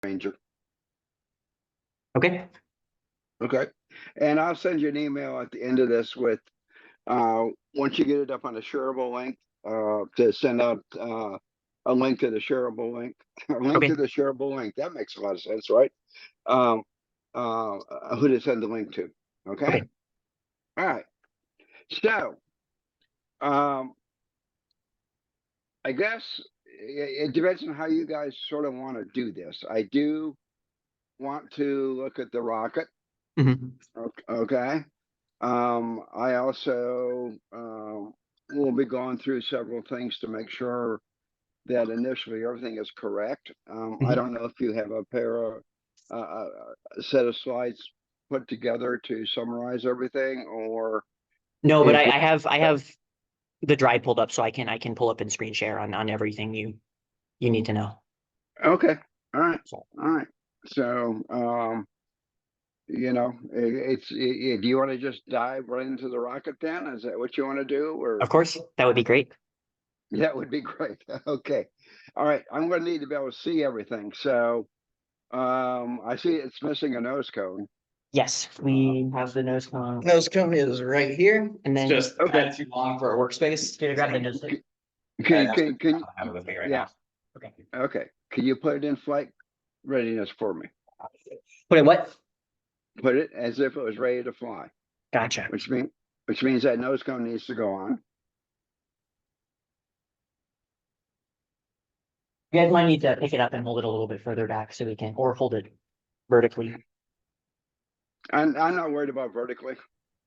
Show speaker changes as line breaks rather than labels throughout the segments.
Ranger.
Okay.
Okay. And I'll send you an email at the end of this with, once you get it up on a shareable link, to send out, a link to the shareable link, a link
Okay.
to the shareable link. That makes a lot of sense, right? Um, who to send the link to. Okay.
Okay.
All right. So, I guess it depends on how you guys sort of want to do this. I do want to look at the rocket.
Mhm.
Okay. I also will be going through several things to make sure that initially everything is correct. I
Mhm.
don't know if you have a a set of slides put together to summarize everything, or
No, but
if
I have the drive pulled up so I can pull up and screen share on everything you need to know.
okay, all right,
So,
all right. So, do you want to just dive right into the rocket then? Is that what you want to do, or?
of course, that would be great.
That would be great. Okay. All right. I'm going to need to be able to see everything. So, I see it's missing a nose cone.
Yes, we have the nose cone.
Nose cone is right here.
And then
It's just
Okay.
kind of too long for a workspace.
Can you grab the nose cone?
Can
I have it with me right
yeah.
Okay.
Okay. Can you put it in flight readiness for me?
Put it what?
Put it as if it was ready to fly,
Gotcha.
which means that nose cone needs to go on.
You guys might need to pick it up and hold it a little bit further back so we can, or hold it vertically.
I'm not worried about vertically.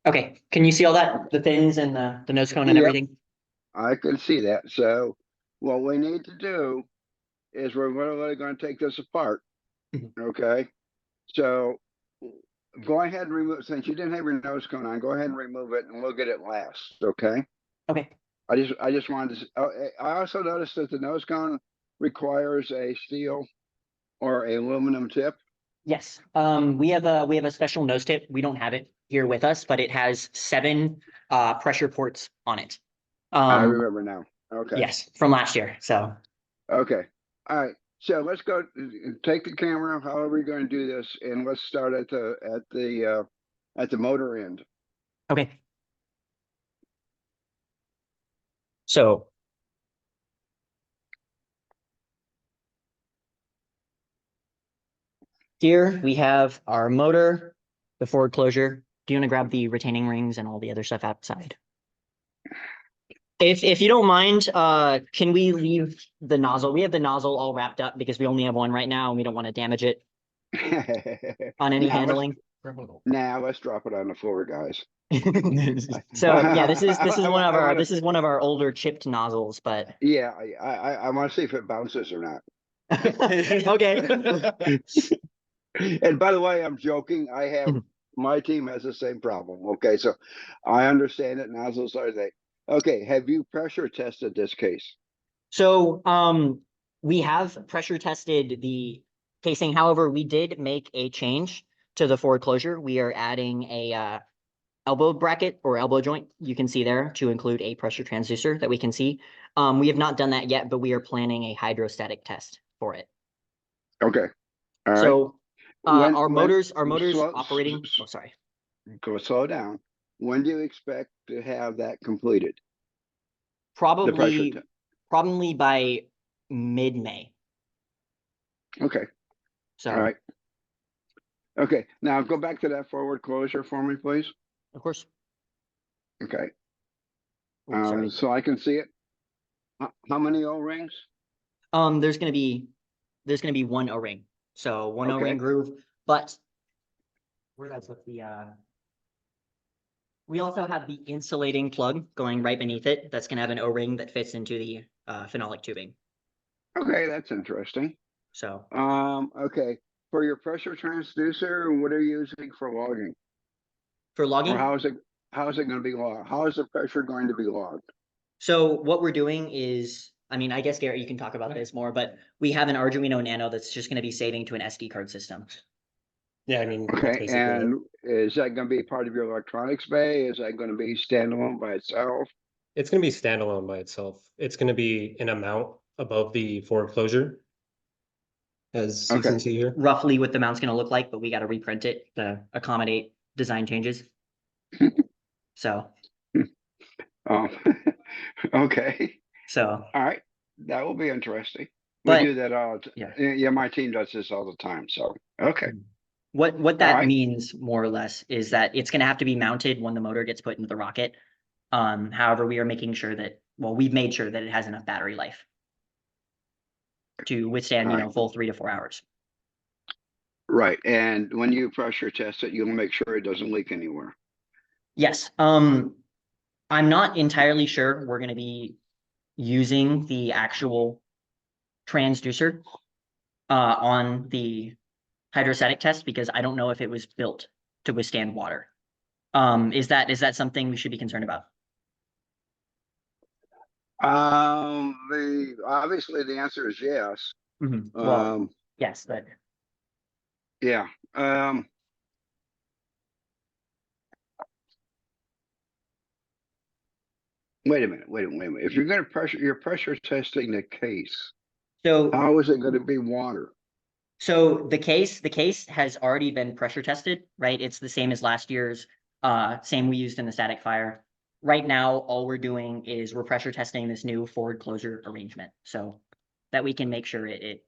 Okay, can you see all that? The fins and the nose cone and
Yep.
everything?
I can see that. So what we need to do is we're really going to take this apart.
Mhm.
Okay. So go ahead and remove, since you didn't have your nose cone on, go ahead and remove it and we'll get it last. Okay.
Okay.
I just wanted to, I also noticed that the nose cone requires a steel or a aluminum tip.
Yes, we have a special nose tip. We don't have it here with us, but it has 7 pressure ports on it.
I remember now. Okay.
Yes, from last year. So
Okay. All right. So let's go take the camera, however you're going to do this, and let's start at the motor end.
okay. So here we have our motor, the forward closure. Do you want to grab the retaining rings and all the other stuff outside? If you don't mind, can we leave the nozzle? We have the nozzle all wrapped up because we only have one right now and we don't want to damage it on any handling.
Now let's drop it on the floor, guys.
So yeah, this is
I
this is one of our older chipped nozzles, but
Yeah, I want to see if it bounces or not.
okay.
And by the way, I'm joking. My team has the same problem. Okay, so I understand it. Nozzles are they. Okay, have you pressure tested this case?
So we have pressure tested the casing. However, we did make a change to the forward closure. We are adding a elbow bracket or elbow joint, you can see there, to include a pressure transducer that we can see. We have not done that yet, but we are planning a hydrostatic test for it.
Okay. All right.
So our
When-
motors
slow-
operating. Oh, sorry.
Go slow down. When do you expect to have that completed?
Probably by mid-May.
Okay.
So
All right. Okay. Now go back to that forward closure for me, please.
of course.
Okay.
Oh, sorry.
So I can see it. How many O-rings?
There's gonna be one O-ring. So one
Okay.
O-ring groove, but where did I put the we also have the insulating plug going right beneath it. That's gonna have an O-ring that fits into the phenolic tubing.
Okay, that's interesting.
So
Okay. For your pressure transducer, what are you using for logging?
for logging,
Or how is it going to be logged? How is the pressure going to be logged?
so what we're doing is, I mean, I guess Garrett, you can talk about this more, but we have an Arduino Nano that's just gonna be saving to an SD card system.
Yeah, I mean, that's
Okay,
basically it.
and is that going to be part of your electronics bay? Is that going to be standalone by itself?
It's going to be standalone by itself. It's going to be an amount above the forward closure.
as you
Okay.
can see here.
roughly what the mount's gonna look like, but we gotta reprint it to accommodate design changes. So,
Um, okay,
so,
all right, that will be interesting. We
But-
do that
yeah.
yeah, my team does this all the time, so, okay,
what that
Alright.
means more or less is that it's gonna have to be mounted when the motor gets put into the rocket. However, we are making sure that, well, we've made sure that it has enough battery life to withstand, you know,
Alright.
full 3 to 4 hours.
right, and when you pressure test it, you'll make sure it doesn't leak anywhere.
Yes, I'm not entirely sure we're gonna be using the actual transducer on the hydrostatic test because I don't know if it was built to withstand water. Is that something we should be concerned about?
Obviously the answer is yes.
Well, yes, but
Yeah, wait a minute, wait a minute. If you're gonna you're pressure testing the case,
so
how is it gonna be water?
so the case has already been pressure tested, right? It's the same as last year's, same we used in the static fire. Right now, all we're doing is we're pressure testing this new forward closure arrangement so that we can make sure it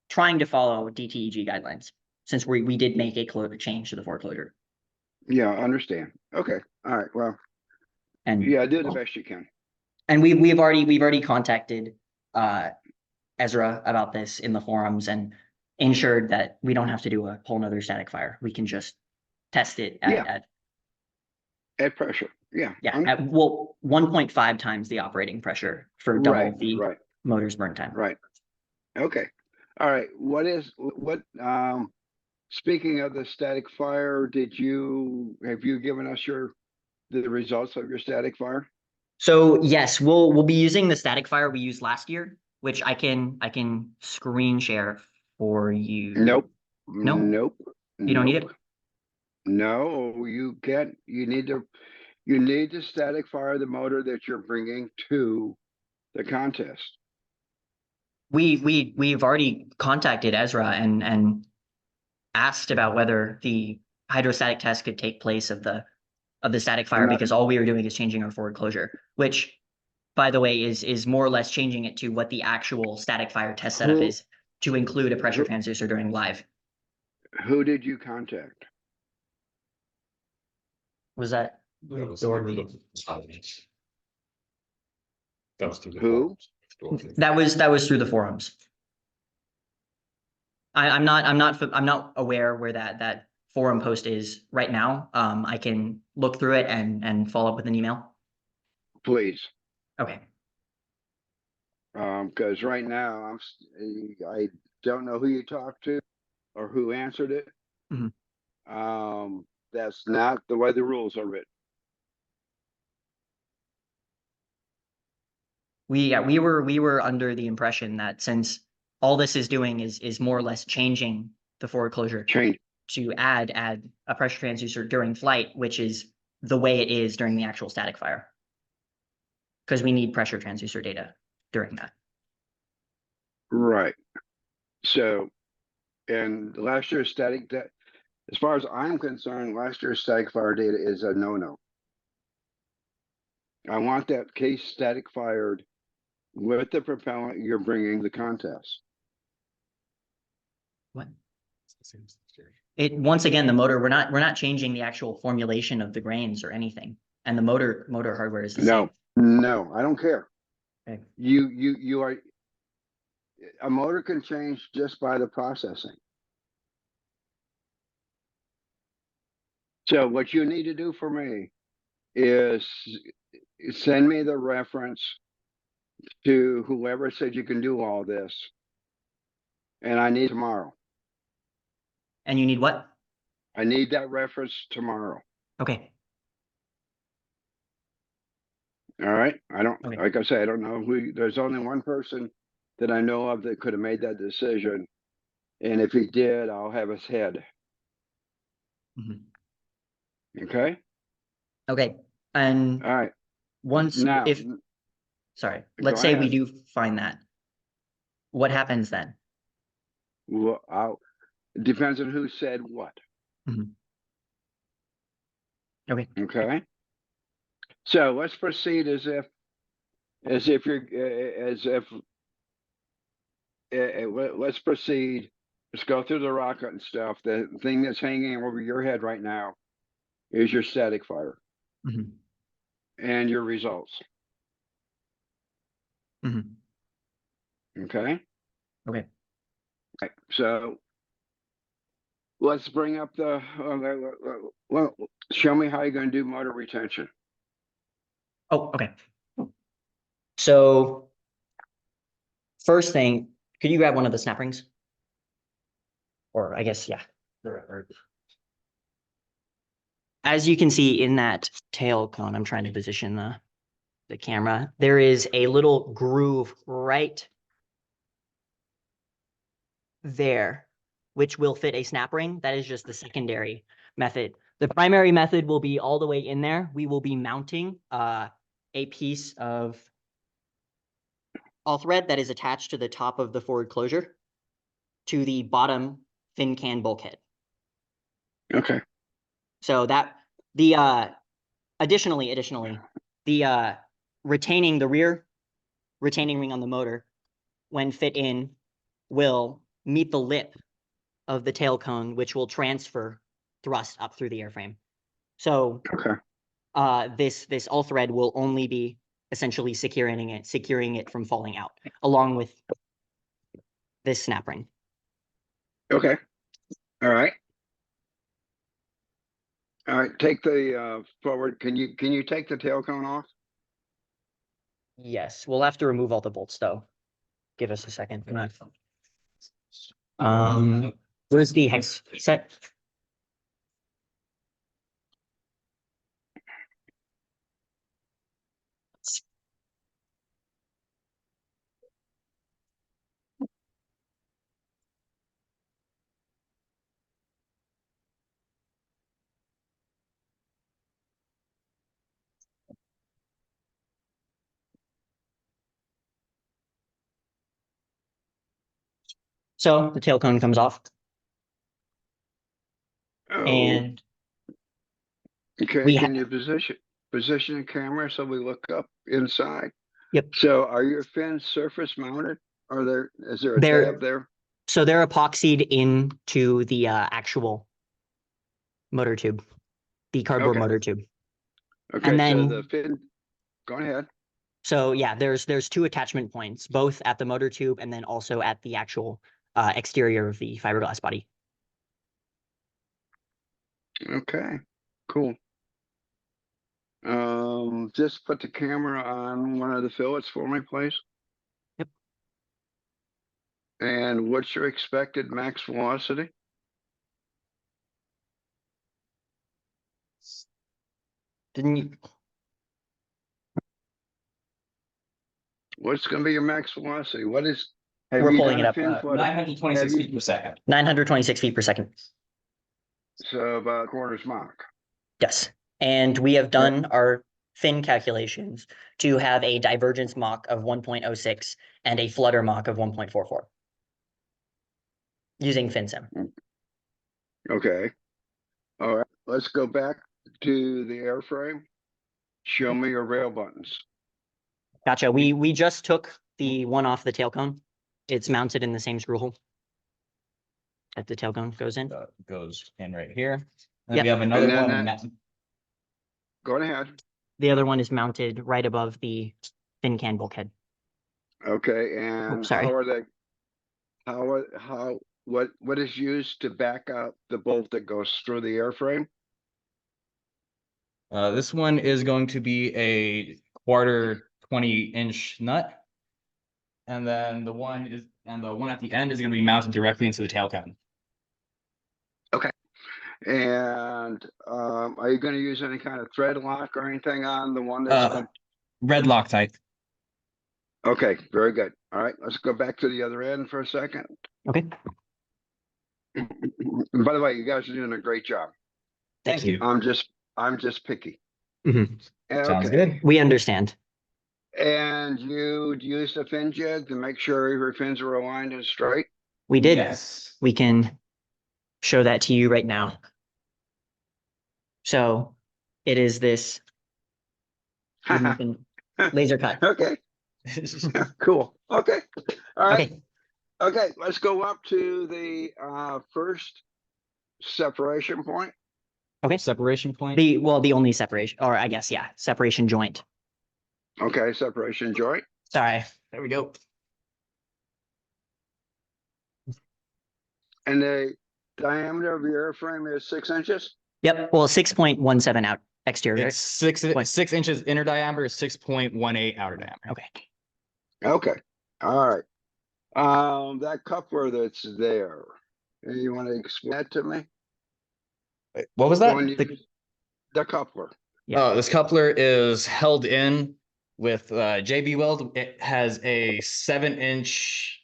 trying to follow DTEG guidelines since we did make a change to the forward closure.
Yeah, I understand. Okay, all right, well,
And
yeah, do the best you can.
and we've already contacted Ezra about this in the forums and ensured that we don't have to do a whole nother static fire. We can just test it
Yeah.
at
At pressure, yeah.
at 1.5 times the operating pressure for double
Right,
the
right,
motor's burn time.
right. Okay, all right, speaking of the static fire, have you given us the results of your static fire?
So yes, we'll be using the static fire we used last year, which I can screen share for you.
Nope.
No?
Nope.
You don't need it?
nope. No, you need to static fire the motor that you're bringing to the contest.
We've already contacted Ezra and asked about whether the hydrostatic test could take place of the static fire
not-
because all we are doing is changing our forward closure, which, by the way, is more or less changing it to what the actual static fire test setup
Who-
is to include a pressure
who-
transducer during live.
Who did you contact?
Was that?
That was
Door
through the
meeting.
forums. That was through the
Who?
forums. Door meeting.
That was through the forums. I'm not aware where that forum post is right now. I can look through it and follow up with an email.
Please.
Okay.
Because right now I don't know who you talked to or who answered it.
Mhm.
That's not the way the rules are written.
We were under the impression that since all this is doing is more or less changing the forward closure
Change.
to add a pressure transducer during flight, which is the way it is during the actual static fire. Because we need pressure transducer data during that.
Right. So, and last year's as far as I'm concerned, last year's static fire data is a no-no. I want that case static fired with the propellant you're bringing the contest.
What? It once again, the motor, we're not changing the actual formulation of the grains or anything. And the motor hardware is the same.
No, I don't care.
Okay.
You are, a motor can change just by the processing. So what you need to do for me is send me the reference to whoever said you can do all this. And I need tomorrow.
And you need what?
I need that reference tomorrow.
Okay.
All right.
Okay.
Like I say, I don't know there's only one person that I know of that could have made that decision. And if he did, I'll have his head.
Mhm.
Okay.
Okay. And
All right.
once,
Now,
if, sorry,
Go
let's say we
ahead.
do find that. What happens then?
Well, depends on who said what.
Mhm. Okay.
Okay. So let's proceed as if you're, as if, let's proceed. Let's go through the rocket and stuff. The thing that's hanging over your head right now is your static fire
Mhm.
and your results.
Mhm.
Okay.
Okay.
Right. So let's bring up the, well, show me how you're going to do motor retention.
Oh, okay. So first thing, could you grab one of the snap rings? Or I guess, yeah. As you can see in that tail cone, I'm trying to position the camera. There is a little groove right there, which will fit a snap ring. That is just the secondary method. The primary method will be all the way in there. We will be mounting a piece of all thread that is attached to the top of the forward closure to the bottom fin can bulkhead.
Okay.
So that additionally, the retaining the rear retaining ring on the motor, when fit in, will meet the lip of the tail cone, which will transfer thrust up through the airframe. So
Okay.
this all thread will only be essentially securing it from falling out, along with this snap ring.
Okay. All right. All right. Take the forward. Can you take the tail cone off?
Yes, we'll have to remove all the bolts though. Give us a second. Where's the hex set? So the tail cone comes off,
Oh,
and
okay.
we
Can you position the camera so we look up inside?
Yep.
So are your fins surface mounted? Is there a
They're-
tab there?
So they're epoxied into the actual motor tube, the cardboard
Okay.
motor tube.
Okay.
And
So
then,
the fin, go ahead.
so yeah, there's two attachment points, both at the motor tube and then also at the actual exterior of the fiberglass body.
Okay. Cool. Just put the camera on one of the fillets for me, please.
Yep.
And what's your expected max velocity?
Didn't you?
What's going to be your max velocity? What is? Have
We're
you
pulling
done
it
a
up.
fin flutter?
926
Have you-
feet per second.
926 feet per second.
So about quarters Mach.
Yes. And we have done our fin calculations to have a divergence Mach of 1.06 and a flutter Mach of 1.44 using FinSim.
Okay. All right. Let's go back to the airframe. Show me your rail buttons.
Gotcha. We just took the one off the tail cone. It's mounted in the same screw hole that the tail cone goes in.
Goes in right here. And
Yep.
we have another
And then
one.
that- Go ahead.
The other one is mounted right above the fin can bulkhead.
Okay. And
sorry.
how are they? What is used to back up the bolt that goes through the airframe?
This one is going to be a quarter 20-inch nut. And then the one at the end is going to be mounted directly into the tail cone.
And are you going to use any kind of thread lock or anything on the one that's?
Red Loctite.
Okay, very good. All right, let's go back to the other end for a second.
Okay.
And by the way, you guys are doing a great job.
Thank you.
I'm just picky.
Mhm.
Sounds
Okay.
good.
We understand.
And you used a fin jig to make sure your fins were aligned and straight?
We did.
Yes.
We can show that to you right now. So it is this laser cut.
Okay, cool. Okay, all right.
Okay,
Okay, let's go up to the first separation point.
okay.
Separation point.
The only separation, or I guess, yeah, separation joint.
Okay, separation joint.
Sorry.
There we go.
And the diameter of your airframe is 6 inches?
Yep, well, 6.17 out exterior.
It's 6 inches inner diameter, 6.18 outer diameter.
Okay.
Okay, all right. That coupler that's there, you want to explain that to me?
Wait, what was
The
that?
one you- The coupler.
Yeah.
Oh, this coupler is held in with JB Weld. It has a 7-inch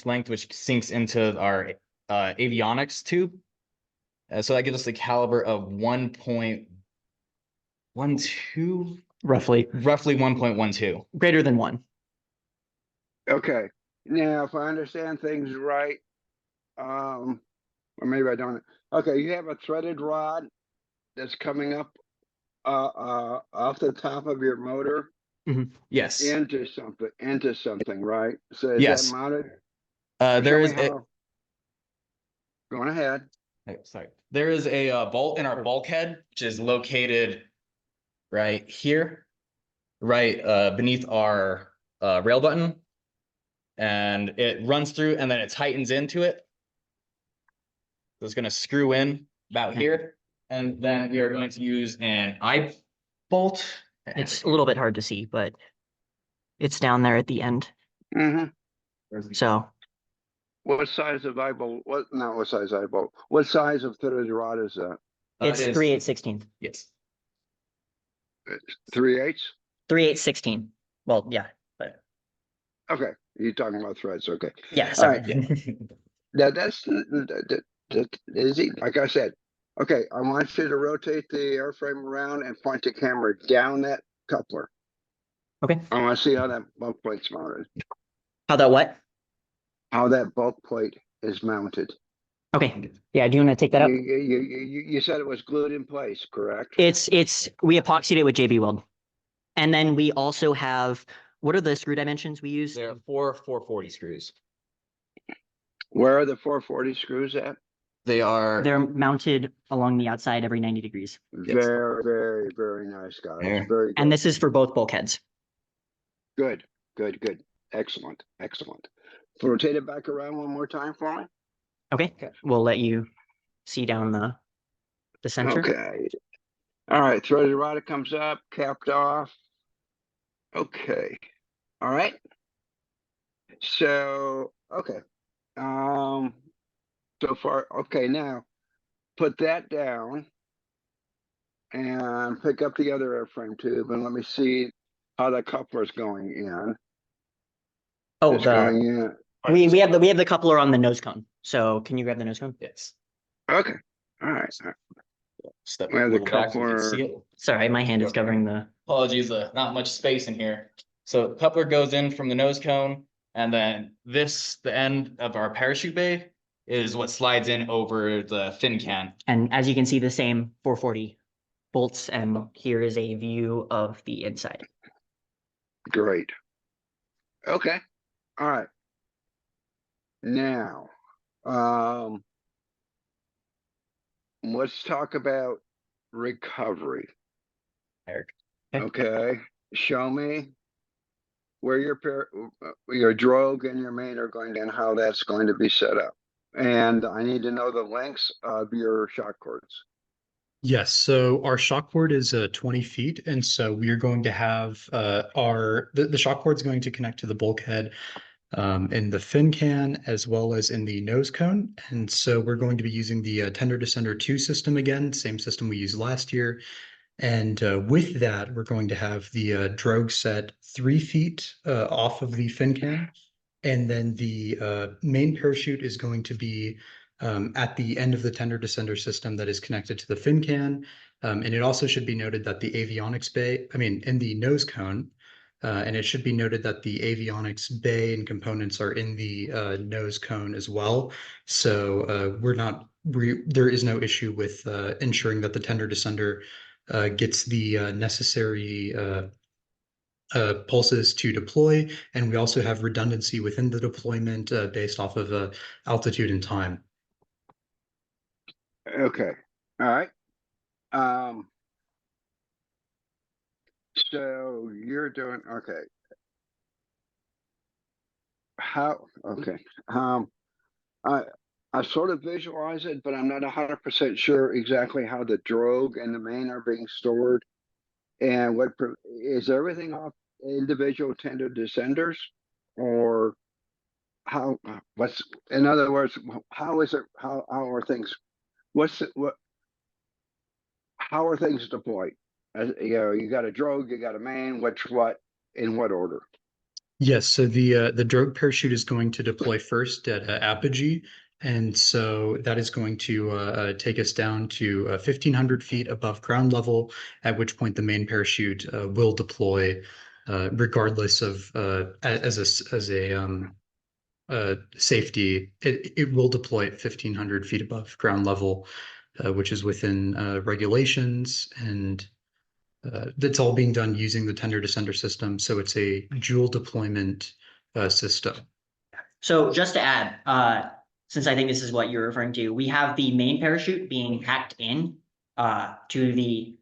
length, which sinks into our avionics tube. So that gives us the caliber of 1.12,
Roughly,
roughly 1.12.
greater than 1.
Okay, now if I understand things right, or maybe I don't. Okay, you have a threaded rod that's coming up off the top of your motor
Yes.
into something, right? So is
Yes.
that mounted?
There
Show
is
me
a,
how. Going ahead.
sorry. There is a bolt in our bulkhead, which is located right here, right beneath our rail button. And it runs through and then it tightens into it. So it's going to screw in about here. And then we are going to use an eye bolt.
It's a little bit hard to see, but it's down there at the end.
Mm-hmm.
So
What size of eyeball? Not what size eyeball? What size of threaded rod is that?
it's
It's
3/8/16.
Yes.
3/8?
3/8/16. Well, yeah, but
Okay, you're talking about threads. Okay,
yeah,
all
sorry.
right. That's easy. Like I said, okay. I want you to rotate the airframe around and point the camera down that coupler.
Okay.
I want to see how that bulk plate's mounted.
How that what?
How that bulk plate is mounted.
Okay. Yeah, do you want to take that up?
You said it was glued in place, correct?
We epoxied it with JB Weld. And then we also have, what are the screw dimensions we use?
There are 440 screws.
Where are the 440 screws at?
They are.
They're mounted along the outside every 90 degrees.
Yes.
Very, very, very nice, guys.
Yeah.
Very good.
And this is for both bulkheads.
Good, good, good. Excellent, excellent. Rotate it back around one more time for me.
Okay, we'll let you see down the center.
Okay. All right, threaded rod comes up, capped off. Okay. All right. So, okay. So far, okay, now put that down and pick up the other airframe tube and let me see how the coupler's going in.
Oh,
It's going in.
we have the coupler on the nose cone. So can you grab the nose cone?
Yes.
Okay. All right.
Step
We have
a
the
little back so you can
coupler.
see it.
Sorry, my hand is covering the.
Apologies, not much space in here. So coupler goes in from the nose cone, and then the end of our parachute bay is what slides in over the fin can.
And as you can see, the same 440 bolts, and here is a view of the inside.
Great. Okay. All right. Now, let's talk about recovery.
Eric.
Okay. Show me where your drogue and your main are going and how that's going to be set up. And I need to know the lengths of your shock cords.
Yes, so our shock cord is 20 feet, and so we are going to have the shock cord is going to connect to the bulkhead in the fin can as well as in the nose cone. And so we're going to be using the Tender Descender 2 system again, same system we used last year. And with that, we're going to have the drogue set 3 feet off of the fin can. And then the main parachute is going to be at the end of the Tender Descender system that is connected to the fin can. And it also should be noted that the avionics bay, in the nose cone, And it should be noted that the avionics bay and components are in the nose cone as well. So there is no issue with ensuring that the tender descender gets the necessary pulses to deploy, and we also have redundancy within the deployment based off of altitude and time.
Okay, all right. So you're doing, okay. Okay, I, I sort of visualize it, but I'm not 100% sure exactly how the drogue and the main are being stored. And is everything off individual tender descenders, or in other words, how is it, how are things, how are things deployed? You got a drogue, you got a main, in what order?
Yes, so the drogue parachute is going to deploy first at apogee, and so that is going to take us down to 1,500 feet above ground level, at which point the main parachute will deploy, regardless of as a safety. It will deploy at 1,500 feet above ground level, which is within regulations, and that's all being done using the tender descender system. So it's a dual deployment system.
So just to add, since I think this is what you're referring to, we have the main parachute being hacked in to the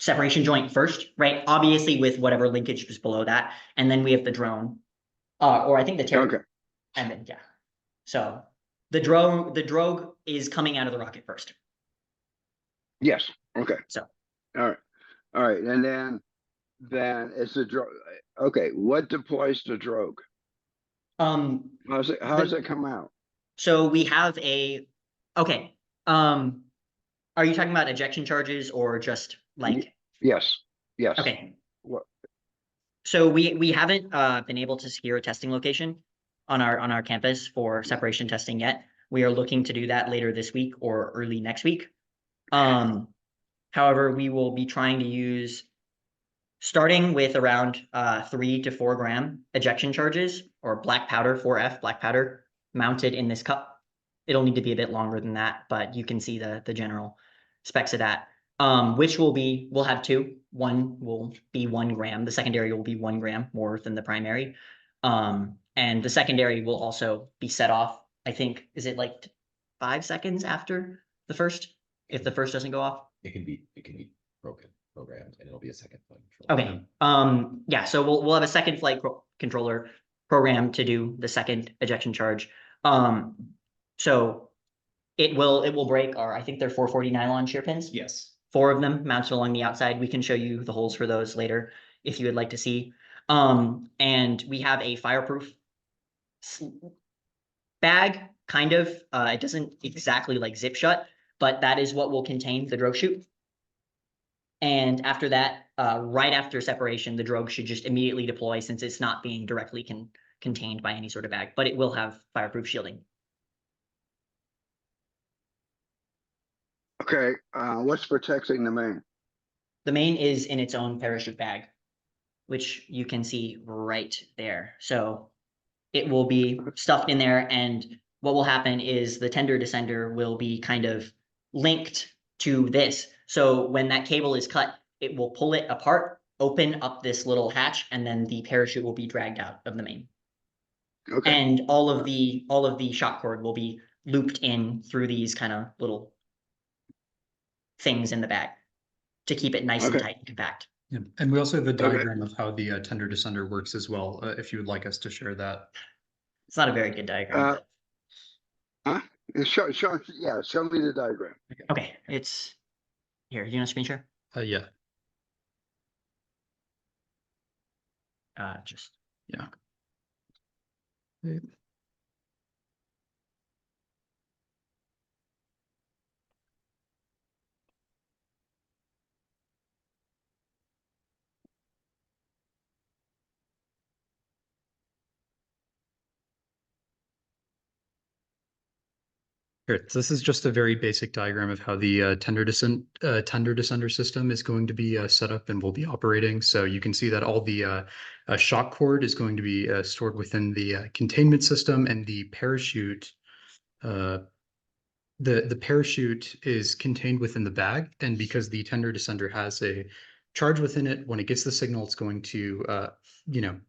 separation joint first, right? Obviously with whatever linkage is below that, and then we have the drone, or I think the
Okay,
and then yeah. So the drogue is coming out of the rocket first.
yes, okay.
So
All right, all right, and then it's the drogue. Okay, what deploys the drogue? How does it come out?
so we have okay. Are you talking about ejection charges or just like
Yes, yes.
okay?
What,
So we haven't been able to secure a testing location on our campus for separation testing yet. We are looking to do that later this week or early next week. However, we will be trying to use starting with around 3 to 4 gram ejection charges or black powder 4F black powder mounted in this cup. It'll need to be a bit longer than that, but you can see the general specs of that. Which we'll have two. One will be 1 gram. The secondary will be 1 gram more than the primary. And the secondary will also be set off. I think, is it like 5 seconds after the first, if the first doesn't go off?
It can be programmed and it'll be a second flight control.
Okay. Yeah, so we'll have a second flight controller program to do the second ejection charge. So it will break our, I think they're 440 nylon shear pins.
Yes.
4 of them mounted along the outside. We can show you the holes for those later if you would like to see. And we have a fireproof bag, kind of. It doesn't exactly like zip shut, but that is what will contain the drogue chute. And after that, right after separation, the drogue should just immediately deploy since it's not being directly contained by any sort of bag, but it will have fireproof shielding.
okay, what's protecting the main?
The main is in its own parachute bag, which you can see right there. So it will be stuffed in there, and what will happen is the tender descender will be kind of linked to this. So when that cable is cut, it will pull it apart, open up this little hatch, and then the parachute will be dragged out of the main.
Okay,
And all of the shock cord will be looped in through these kind of little things in the bag to keep it nice and
Okay.
tight and compact.
Yeah. And we also have a
Okay.
diagram of how the tender descender works as well, if you would like us to share that.
It's not a very good diagram.
Huh? Show me the diagram.
Okay, it's here. You want to screen share?
Yeah.
Just
Yeah. Here, so this is just a very basic diagram of how the tender descender system is going to be set up and will be operating. So you can see that all the shock cord is going to be stored within the containment system, and the parachute the parachute is contained within the bag. And because the tender descender has a charge within it, when it gets the signal, it's going to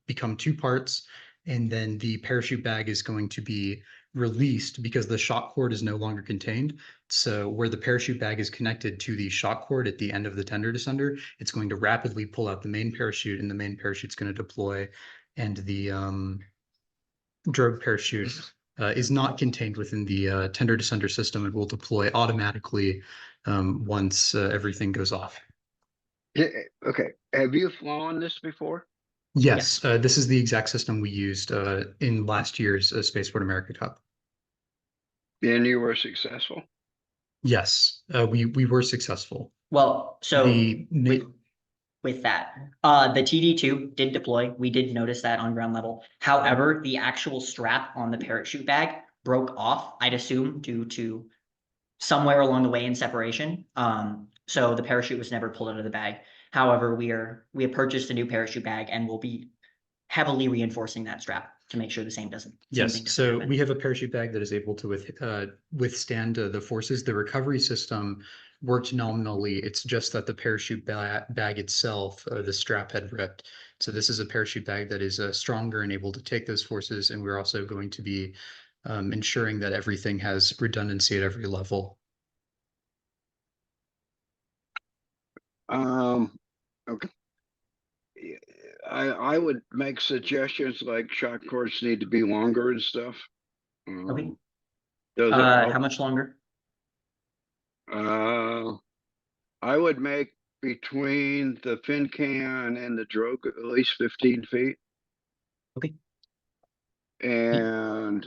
become two parts, and then the parachute bag is going to be released because the shock cord is no longer contained. So where the parachute bag is connected to the shock cord at the end of the tender descender, it's going to rapidly pull out the main parachute, and the main parachute's going to deploy, and the drogue parachute is not contained within the tender descender system and will deploy automatically once everything goes off.
Okay, have you flown this before?
Yes, this is the exact system we used in last year's Spaceport America Cup.
And you were successful?
Yes, we were successful.
Well, so
The
with that, the TD2 did deploy. We did notice that on ground level. However, the actual strap on the parachute bag broke off, I'd assume, due to somewhere along the way in separation. So the parachute was never pulled out of the bag. However, we have purchased a new parachute bag and will be heavily reinforcing that strap to make sure the same thing
Yes,
doesn't
so
happen.
we have a parachute bag that is able to withstand the forces. The recovery system worked nominally. It's just that the parachute bag itself, the strap had ripped. So this is a parachute bag that is stronger and able to take those forces. And we're also going to be ensuring that everything has redundancy at every level.
Okay. I would make suggestions like shock cords need to be longer and stuff.
Okay.
Does it help?
How much longer?
I would make between the fin can and the drogue at least 15 feet.
Okay.
And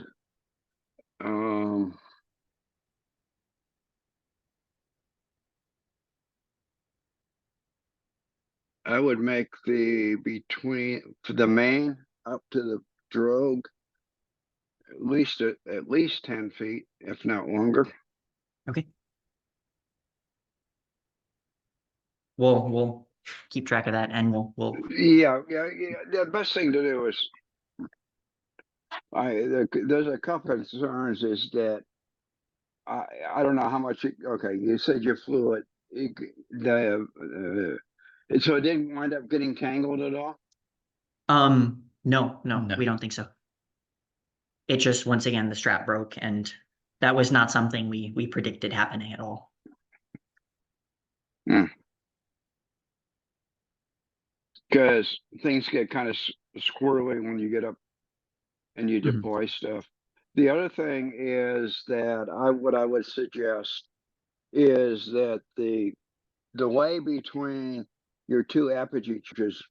I would make the between for the main up to the drogue at least 10 feet, if not longer.
Okay. We'll keep track of that, and we'll
Yeah. The best thing to do is there's a couple of concerns is that I don't know how much okay, you said you flew it. So it didn't wind up getting tangled at all?
no,
No.
we don't think so. It just, once again, the strap broke, and that was not something we predicted happening at all.
Because things get kind of squirrely when you get up and you
Mhm.
deploy stuff. The other thing is that what I would suggest is that the delay between your two apertures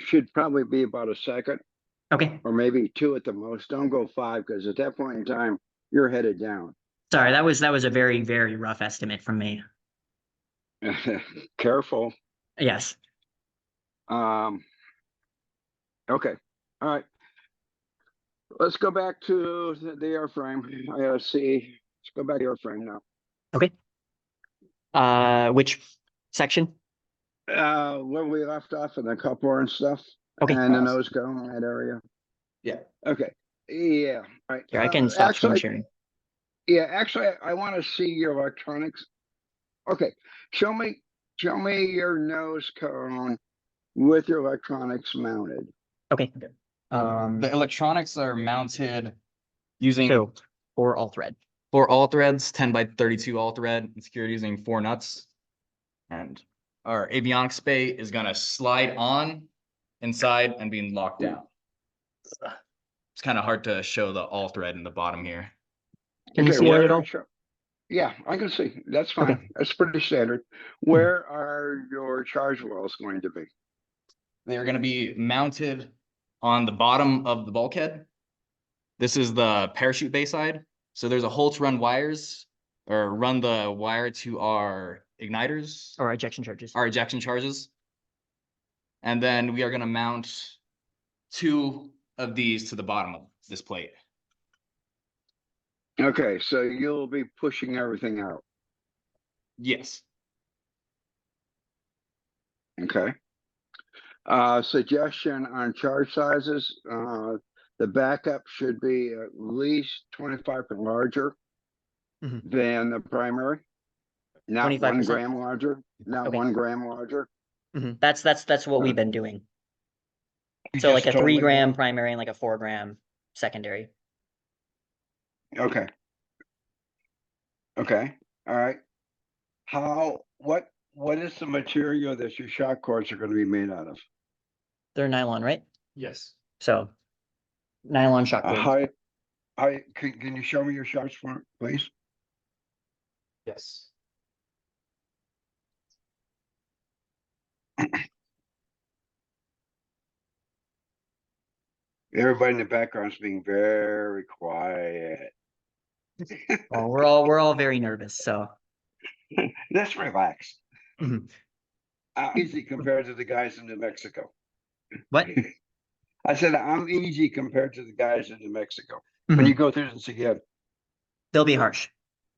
should probably be about a second,
Okay,
or maybe two at the most. Don't go 5, because at that point in time, you're headed down.
sorry, that was a very, very rough estimate from me.
Careful.
Yes.
Okay, all right. Let's go back to the airframe. I gotta see. Let's go back to airframe now.
Okay. Which section?
Where we left off in the coupler and stuff.
Okay.
And the nose cone, that area.
Yeah.
Okay, yeah, all right.
Here, I can stop screen
Actually,
sharing.
yeah, actually, I want to see your electronics. Okay, show me your nose cone with your electronics mounted.
Okay.
The electronics are mounted using
So for all thread.
four all threads, 10 by 32 all thread, and secured using 4 nuts. And our avionics bay is gonna slide on inside and being locked down. It's kind of hard to show the all thread in the bottom here.
Can you
Okay,
see that at
where-
all?
sure. Yeah, I can see. That's fine.
Okay.
That's pretty standard. Where are your charge wells going to be?
They are gonna be mounted on the bottom of the bulkhead. This is the parachute bay side. So there's a hole to run wires or run the wire to our igniters,
Or ejection charges?
our ejection charges. And then we are gonna mount 2 of these to the bottom of this plate.
Okay, so you'll be pushing everything out,
Yes.
okay? Suggestion on charge sizes, the backup should be at least 25% larger
Mhm.
than the primary. Not 1
25%.
gram larger, not
Okay.
1 gram larger.
That's what we've
Uh,
been doing.
You
So like
just
a 3
totally
gram
want-
primary and like a 4 gram secondary.
Okay. Okay, all right. What is the material that your shock cords are gonna be made out of?
They're nylon, right?
Yes.
So nylon shock cord.
Can you show me your shocks for, please?
Yes.
Everybody in the background is being very quiet.
Well, we're all very nervous, so
Let's relax.
Mhm.
Easy compared to the guys in New Mexico.
what?
I said, I'm easy compared to the guys in New Mexico. When
Mhm.
you go through this again,
They'll be harsh.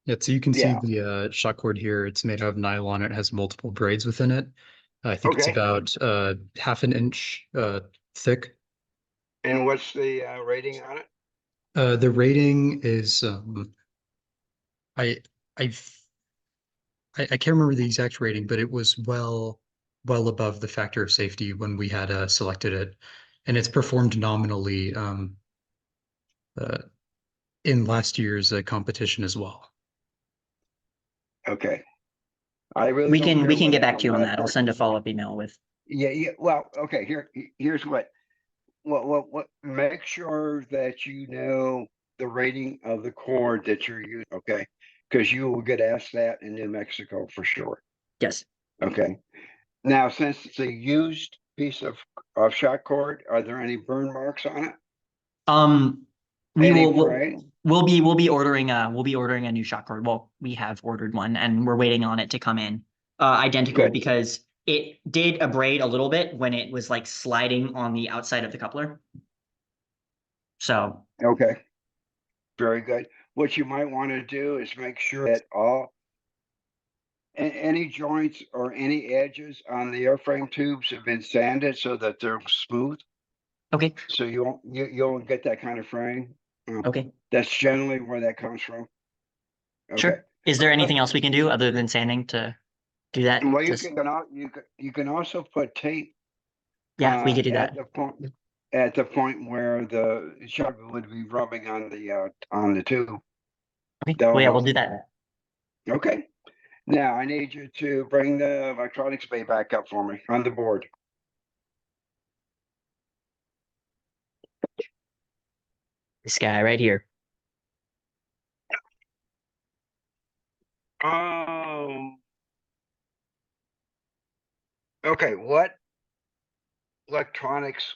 Yeah, so you can see
Yeah.
the shock cord here. It's made out of nylon. It has multiple braids within it. I think it's
Okay.
about half an inch thick.
and what's the rating on it?
The rating is I I've I can't remember the exact rating, but it was well above the factor of safety when we had selected it, and it's performed nominally uh, in last year's competition as well.
Okay. I really
We
don't
can
care
we can
what
get back to you on
happens
that. I'll
after.
send a follow-up email with.
Yeah, well, okay, here's what, make sure that you know the rating of the cord that you're using, okay? Because you will get asked that in New Mexico for sure,
Yes.
okay? Now, since it's a used piece of shock cord, are there any burn marks on it?
We
Any
will
fray?
we'll be ordering a new shock cord. Well, we have ordered one and we're waiting on it to come in. Identical
Good.
because it did abrade a little bit when it was like sliding on the outside of the coupler. So
Okay, very good. What you might want to do is make sure that any joints or any edges on the airframe tubes have been sanded so that they're smooth.
okay,
So you won't get that kind of fraying.
okay,
That's generally where that comes from. Okay.
sure. Is there anything else we can do other than sanding to do that?
Well, you
Just-
you can also put tape.
yeah, we could do that.
At the point where the shock would be rubbing on the tube.
Okay,
That'll
well, yeah, we'll
help.
do that.
Okay. Now I need you to bring the electronics bay back up for me on the board.
This guy right here.
Okay, what electronics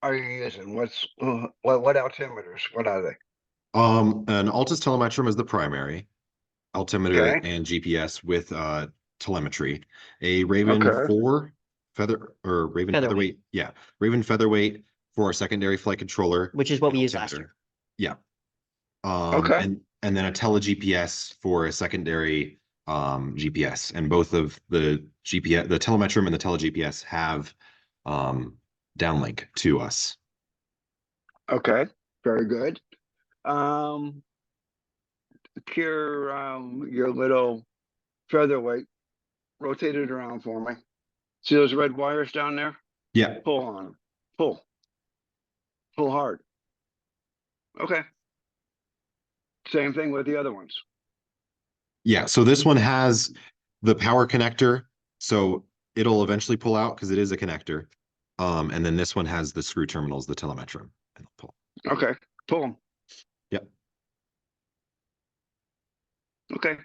are you using? What altimeters? What are they?
An Altus telemetrum is the primary altimeter
Okay.
and GPS with telemetry. A Raven
Okay.
4 Raven
Featherweight.
Featherweight. Yeah, Raven Featherweight for a secondary flight controller.
Which is what we
and
used last
altimeter.
year.
Yeah.
Okay.
And then a tele GPS for a secondary GPS. And both of the GPS, the telemetrum and the tele GPS have downlink to us.
Okay, very good. Your little featherweight, rotate it around for me. See those red wires down there?
Yeah.
Pull on them. Pull hard. Okay. Same thing with the other ones.
Yeah, so this one has the power connector, so it'll eventually pull out because it is a connector. And then this one has the screw terminals, the telemetrum. And it'll pull.
Okay, pull them.
Yep.
Okay.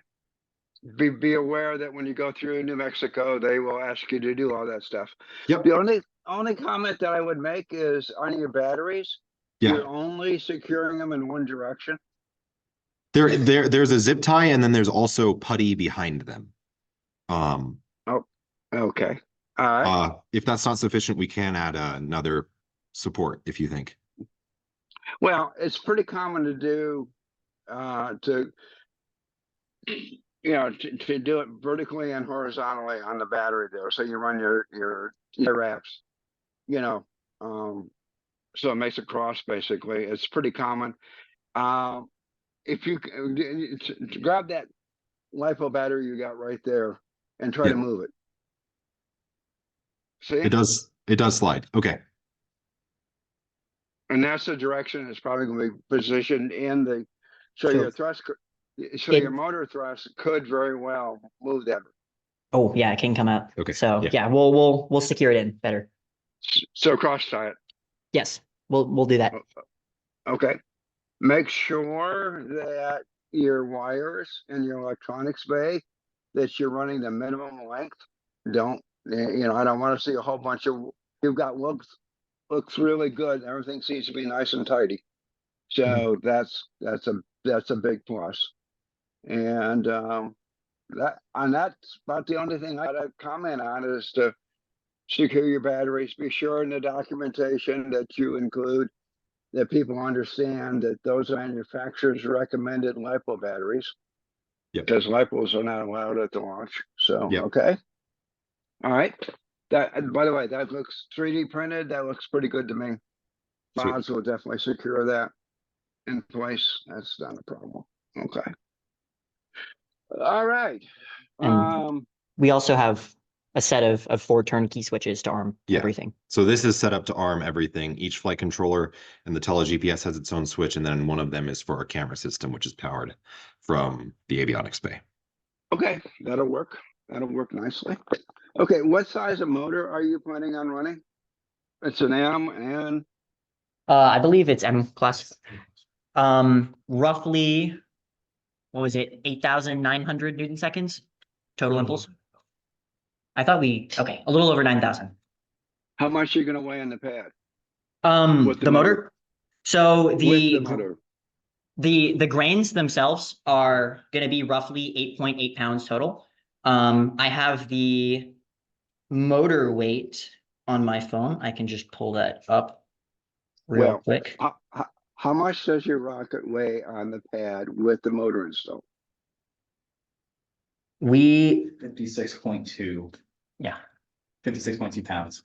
Be aware that when you go through New Mexico, they will ask you to do all that stuff.
Yep.
The only comment that I would make is on your batteries,
Yeah.
you're only securing them in one direction.
There's a zip tie, and then there's also putty behind them.
Okay. All right.
If that's not sufficient, we can add another support if you think.
Well, it's pretty common to do to, to do it vertically and horizontally on the battery there. So you run your wraps, so it makes a cross basically. It's pretty common. If you grab that LiPo battery you got right there and try to
Yep.
move it. See?
It does slide. Okay.
And that's the direction it's probably going to be positioned in the, so
So
your thrust, so
it-
your motor thrust could very well move that.
Oh, yeah, it can come out.
Okay,
So
yeah.
yeah, we'll secure it in better.
So cross tie it.
Yes, we'll do that.
Okay. Make sure that your wires in your electronics bay, that you're running the minimum length. Don't, I don't want to see a whole bunch of, you've got looks really good. Everything seems to be nice and tidy. So that's a big plus. And that's about the only thing I'd comment on is to secure your batteries. Be sure in the documentation that you include that people understand that those manufacturers recommended LiPo batteries.
Yep.
Because LiPos are not allowed at the launch. So,
Yep.
okay. All right. That, by the way, that looks 3D printed. That looks pretty good to me.
Sweet.
Mods will definitely secure that in place. That's not a problem. Okay. All right.
And we also have a set of 4 turnkey switches to arm
Yeah.
everything.
So this is set up to arm everything. Each flight controller and the tele GPS has its own switch, and then one of them is for our camera system, which is powered from the avionics bay.
Okay, that'll work. That'll work nicely. Okay, what size of motor are you planning on running? It's an M and
I believe it's M class. Roughly, what was it? 8,900 Newton seconds total impulse. I thought okay, a little over 9,000.
how much are you gonna weigh on the pad? With
The motor. So
With the motor.
the grains themselves are going to be roughly 8.8 pounds total. I have the motor weight on my phone. I can just pull that up real
Well,
quick.
How much does your rocket weigh on the pad with the motor installed?
We
56.2.
Yeah,
56.2 pounds.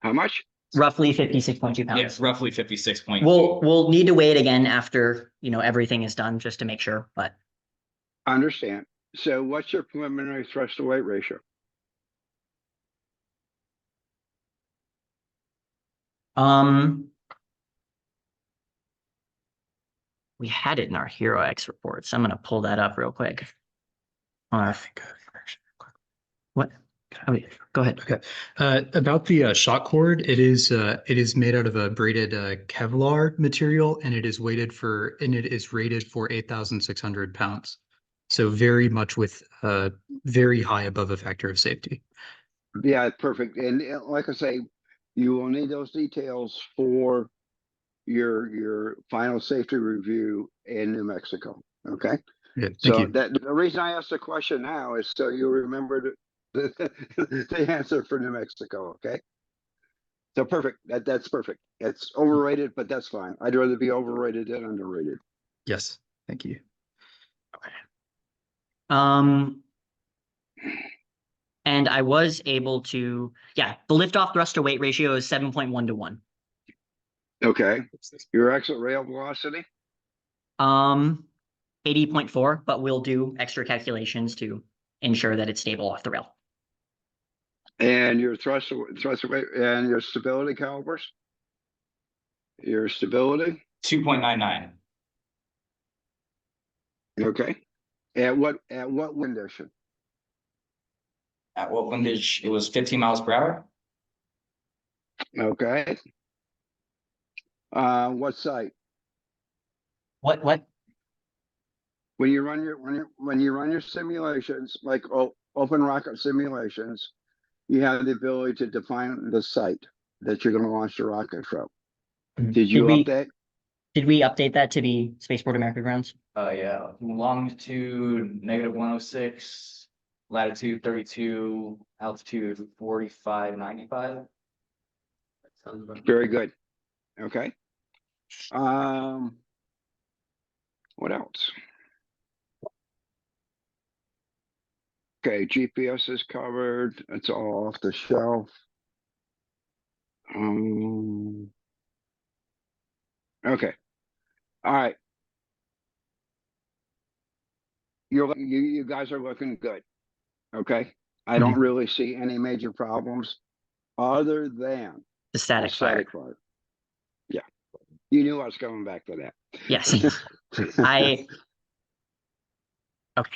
How much?
roughly 56.2 pounds.
Yes, roughly 56.2.
We'll need to weigh it again after, everything is done just to make sure, but
I understand. So what's your preliminary thrust to weight ratio?
we had it in our Hero X report, so I'm gonna pull that up real quick. What? Oh, go ahead.
Okay. About the shock cord, it is made out of a braided Kevlar material, and it is rated for 8,600 pounds. So very much with very high above a factor of safety.
Yeah, perfect. And like I say, you will need those details for your final safety review in New Mexico. Okay.
Yeah, thank
So
you.
the reason I asked the question now is so you remember the answer for New Mexico. Okay. So perfect. That's perfect. It's overrated, but that's fine. I'd rather be overrated than underrated.
Yes, thank you.
And I was able to, the liftoff thrust to weight ratio is 7.1 to 1.
Okay. Your exit rail velocity?
80.4, but we'll do extra calculations to ensure that it's stable off the rail.
And your thrust weight and your stability calipers? Your stability?
2.99.
Okay. At what condition?
At what windage? It was 15 miles per hour.
Okay. What site?
What?
When you run your simulations, like open rocket simulations, you have the ability to define the site that you're going to launch the rocket from. Did you update?
Did we update that to be Spaceport America grounds?
Yeah. Longitude -106, latitude 32, altitude 4595.
Very good. Okay. What else? Okay, GPS is covered. It's all off the shelf. Okay. All right. You guys are looking good. Okay. I don't really see any major problems other than
The
the
static fire.
static fire. Yeah. You knew I was coming back to that.
Yes. I, okay.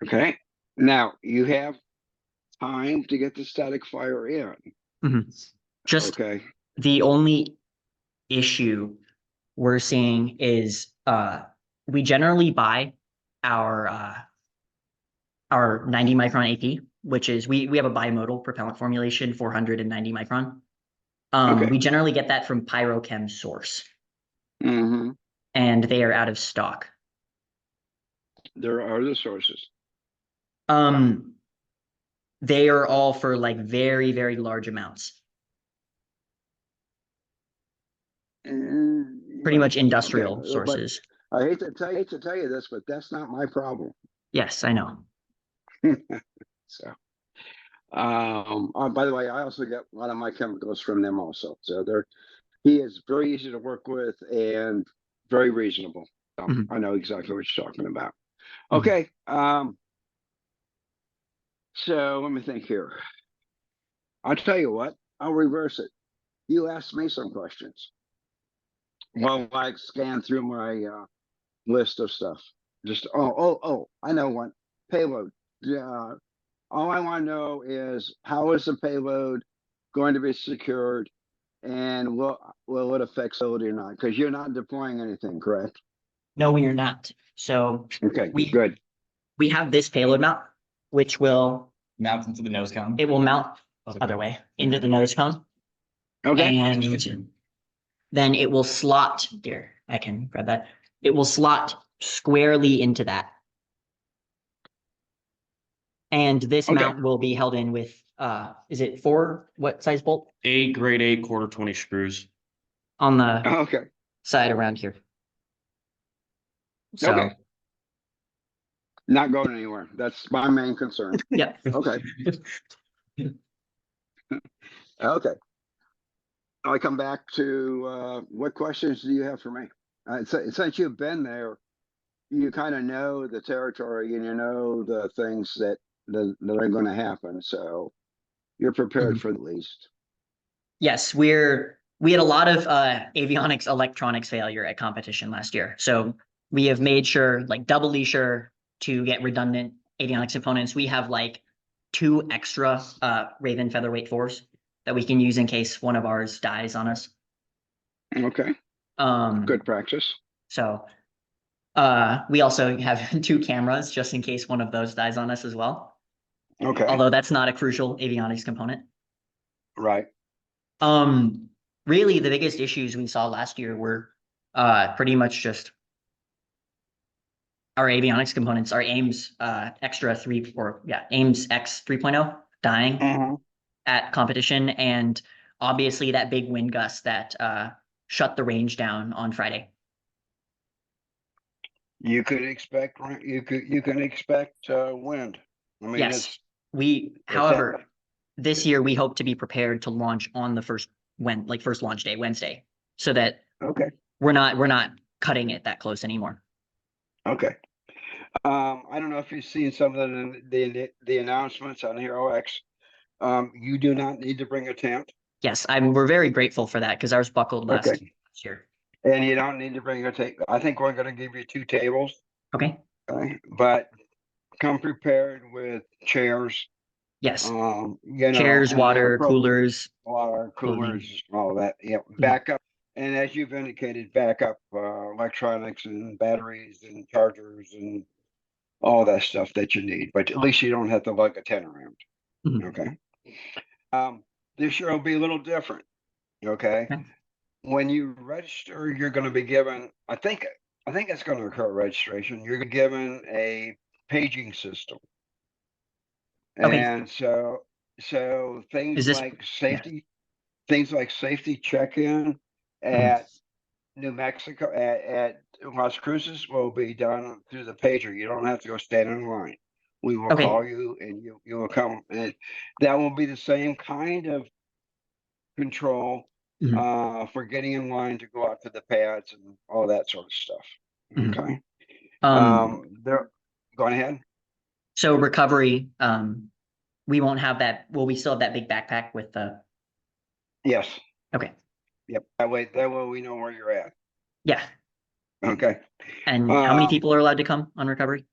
Okay. Now you have time to get the static fire in.
Mhm. Just
Okay.
the only issue we're seeing is we generally buy our 90 micron AP, which is we have a bimodal propellant formulation 490 micron.
Okay.
We generally get that from Pyrochem source,
Mm-hmm.
and they are out of stock.
There are other sources.
They are all for like very, very large amounts, pretty much industrial
Okay, but
sources.
I hate to tell you this, but that's not my problem.
Yes, I know.
So, by the way, I also get a lot of my chemicals from them also. So he is very easy to work with and very reasonable. So
Mhm.
I know exactly what you're talking about.
Mhm.
Okay. So let me think here. I'll tell you what, I'll reverse it. You asked me some questions while I scan through my list of stuff. Just I know one. Payload. Yeah. All I want to know is how is the payload going to be secured, and will it affect stability or not? Because you're not deploying anything, correct?
No, we are not. So
Okay,
we
good.
we have this payload mount, which will
Mount into the nose cone.
it will mount other way into the nose cone,
Okay.
and then it will slot here. I can grab that. It will slot squarely into that. And this
Okay.
mount will be held in with is it 4 what size bolt
8 grade 8 quarter 20 screws.
on the
Okay.
side around here. So
Okay. Not going anywhere. That's my main concern.
yeah.
Okay. Okay. I come back to what questions do you have for me? Since you've been there, you kind of know the territory and you know the things that are going to happen. So you're prepared for the least.
Yes, we had a lot of avionics electronics failure at competition last year. So we have made sure, like doubly sure, to get redundant avionics components. We have like 2 extra Raven featherweight 4s that we can use in case one of ours dies on us.
Okay. Good practice.
So we also have 2 cameras just in case one of those dies on us as well.
Okay.
Although that's not a crucial avionics component.
Right.
Really the biggest issues we saw last year were pretty much just our avionics components, our AIMS extra 3 or yeah, AIMS X 3.0 dying
Mhm.
at competition, and obviously that big wind gust that shut the range down on Friday.
You can expect wind. I mean,
Yes,
it's
however, this year we hope to be prepared to launch on the first launch day, Wednesday, so that
okay.
we're not cutting it that close anymore.
Okay. I don't know if you've seen some of the announcements on HeroX. You do not need to bring a tent.
Yes, we're very grateful for that because ours buckled last
Okay.
year.
And you don't need to bring a table. I think we're gonna give you 2 tables,
Okay.
okay? But come prepared with chairs,
Yes.
and
Chairs,
then
water,
appropriate
coolers.
water,
clothing.
coolers, all that. Yep. Backup. And as you've indicated, backup electronics and batteries and chargers and all that stuff that you need. But at least you don't have to lug a tent around.
Mhm.
Okay. This year will be a little different. Okay.
Okay.
When you register, you're going to be given, I think it's going to occur at registration. You're given a paging system.
Okay.
And so
Is
things
this
like safety check-in
Mhm.
at New Mexico, at Las Cruces will be done through the pager. You don't have to go stand in line. We will
Okay.
call you and you will come, and that will be the same kind of control for getting in line to go out to the pads and all that sort of stuff.
Mhm.
Okay. There, go ahead.
So recovery, we won't have that, will we still have that big backpack with the,
Yes.
okay,
Yep. That way we know where you're at.
yeah.
Okay.
And how many
Um,
people are allowed to come on recovery?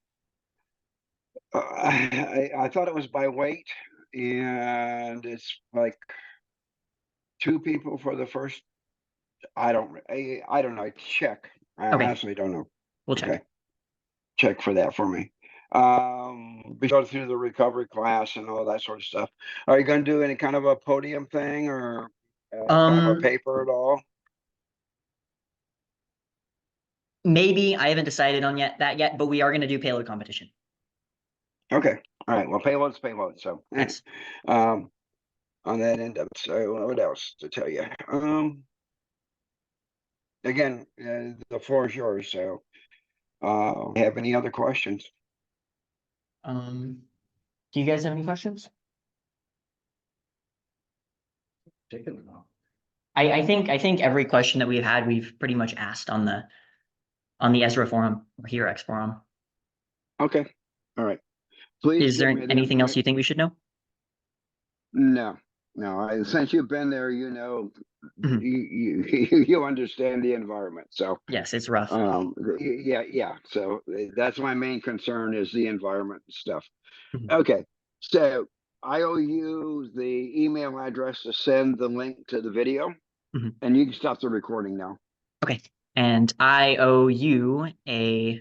I thought it was by weight, and it's like 2 people for the first. I don't know. Check. I
Okay.
honestly don't know.
We'll check.
Okay. Check for that for me. We go through the recovery class and all that sort of stuff. Are you going to do any kind of a podium thing or kind of a paper at all?
Maybe, I haven't decided on that yet, but we are gonna do payload competition.
Okay. All right. Well, payload's payload. So
Yes.
on that end of it. So what else to tell you? Again, the floor is yours. So, have any other questions?
Do you guys have any questions? I think every question that we've had, we've pretty much asked on the Ezra forum or here X forum.
Okay. All right. Please.
Is there
give me the
anything else
information.
you think we should know?
No, since you've been there,
Mhm.
you understand the environment. So,
Yes, it's rough.
yeah. So that's my main concern is the environment and stuff.
Mhm.
Okay. So I owe you the email address to send the link to the video,
Mhm.
and you can stop the recording now.
Okay, and I owe you a